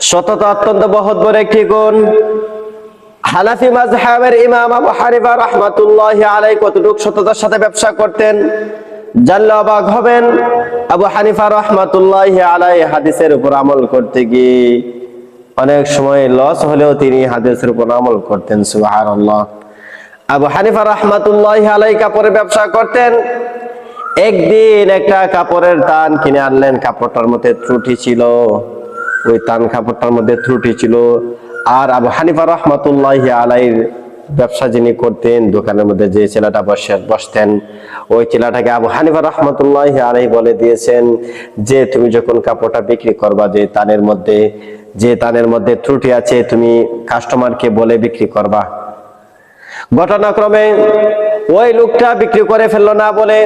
সততা অত্যন্ত বহুত বড় একটি গুণ। হানাফি মাযহাবের ইমাম আবু হানিফা রাহমাতুল্লাহি আলাইহি কতটুকু সততার সাথে ব্যবসা করতেন জানলে অবাক হবেন। আবু হানিফা রাহমাতুল্লাহি আলাইহি হাদিসের উপর আমল করতে গিয়ে অনেক সময় লস হলেও তিনি হাদিসের উপর আমল করতেন। সুবহানাল্লাহ। আবু হানিফা রাহমাতুল্লাহি আলাইহি কাপড়ের ব্যবসা করতেন। একদিন একটা কাপড়ের তান কিনে আনলেন, কাপড়টার মধ্যে ত্রুটি ছিল, ওই তান কাপড়টার মধ্যে ত্রুটি ছিল। আর আবু হানিফা রাহমাতুল্লাহি আলাইহির ব্যবসা যিনি করতেন, দোকানের মধ্যে যে ছেলেটা বসতেন, ওই ছেলেটাকে আবু হানিফা রাহমাতুল্লাহি আলাইহি বলে দিয়েছেন যে তুমি যখন কাপড়টা বিক্রি করবা, যে তানের মধ্যে ত্রুটি আছে, তুমি কাস্টমারকে বলে বিক্রি করবা। ঘটনাক্রমে ওই লোকটা বিক্রি করে ফেললো না বলে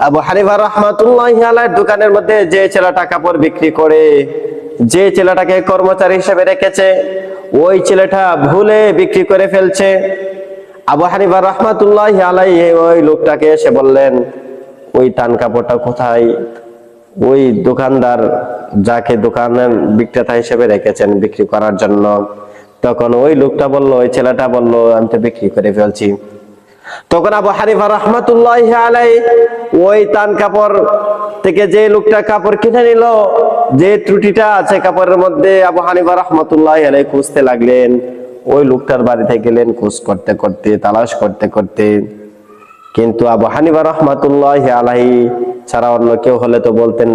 আবু হানিফা রাহমাতুল্লাহি আলাইহির দোকানের মধ্যে যে ছেলেটা কাপড় বিক্রি করে, যে ছেলেটাকে কর্মচারী হিসেবে রেখেছে, ওই ছেলেটা ভুলে বিক্রি করে ফেলছে। আবু হানিফা রাহমাতুল্লাহি আলাইহি ওই লোকটাকে এসে বললেন ওই তান কাপড়টা কোথায়? ওই দোকানদার যাকে দোকানের বিক্রেতা হিসেবে রেখেছেন বিক্রি করার জন্য, তখন ওই লোকটা বলল, ওই ছেলেটা বলল আমি তো বিক্রি করে ফেলছি। তখন আবু হানিফা রাহমাতুল্লাহি আলাইহি ওই তান কাপড় থেকে যে লোকটা কাপড় কিনে নিল, যে ত্রুটিটা আছে কাপড়ের মধ্যে, আবু হানিফা রাহমাতুল্লাহি আলাইহি খুঁজতে লাগলেন। ওই লোকটার বাড়িতে গেলেন, খোঁজ করতে করতে, তালাশ করতে করতে, কিন্তু আবু হানিফা রাহমাতুল্লাহি আলাইহি ছাড়া অন্য কেউ হলে তো বলতেন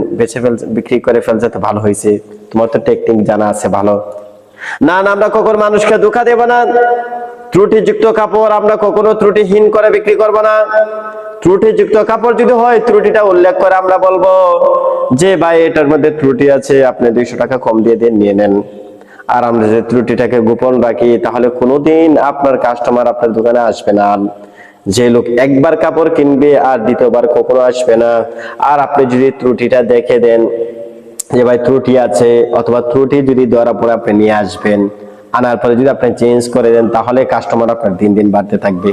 বিক্রি করে ফেলছে তো ভালো হয়েছে, তোমার তো টেকনিক জানা আছে ভালো। না না, আমরা কখনো মানুষকে ধোঁকা দেব না। ত্রুটিযুক্ত কাপড় আমরা কখনো ত্রুটিহীন করে বিক্রি করব না। ত্রুটিযুক্ত কাপড় যদি হয়, ত্রুটিটা উল্লেখ করে আমরা বলবো যে ভাই এটার মধ্যে ত্রুটি আছে, আপনি 200 টাকা কম দিয়ে নিয়ে নেন। আর আমরা যে ত্রুটিটাকে গোপন রাখি, তাহলে কোনোদিন আপনার কাস্টমার আপনার দোকানে আসবে না। যে লোক একবার কাপড় কিনবে আর দ্বিতীয়বার কখনো আসবে না। আর আপনি যদি ত্রুটিটা দেখে দেন যে ভাই ত্রুটি আছে, অথবা ত্রুটি যদি ধরা পড়ে আপনি নিয়ে আসবেন, আনার পরে যদি আপনি চেঞ্জ করে দেন, তাহলে কাস্টমার আপনার দিন দিন বাড়তে থাকবে।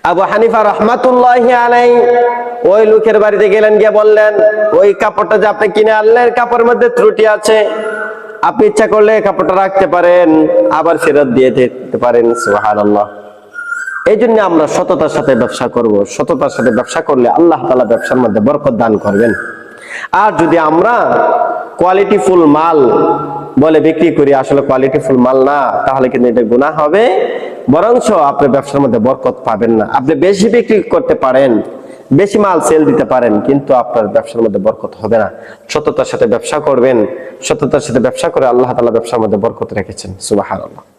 আবু হানিফা রাহমাতুল্লাহি আলাইহি ওই লোকের বাড়িতে গেলেন, গিয়ে বললেন ওই কাপড়টা যে আপনি কিনে আনলেন, কাপড়ের মধ্যে ত্রুটি আছে, আপনি ইচ্ছা করলে কাপড়টা রাখতে পারেন, আবার ফেরত দিয়ে দিতে পারেন। সুবহানাল্লাহ। এই জন্য আমরা সততার সাথে ব্যবসা করব। সততার সাথে ব্যবসা করলে আল্লাহ তাআলা ব্যবসার মধ্যে বরকত দান করবেন। আর যদি আমরা কোয়ালিটিফুল মাল বলে বিক্রি করি, আসলে কোয়ালিটিফুল মাল না, তাহলে কিন্তু এটা গুনাহ হবে, বরঞ্চ আপনি ব্যবসার মধ্যে বরকত পাবেন না। আপনি বেশি বিক্রি করতে পারেন, বেশি মাল সেল দিতে পারেন, কিন্তু আপনার ব্যবসার মধ্যে বরকত হবে না। সততার সাথে ব্যবসা করবেন, সততার সাথে ব্যবসা করে আল্লাহ তাআলা ব্যবসার মধ্যে বরকত রেখেছেন। সুবহানাল্লাহ।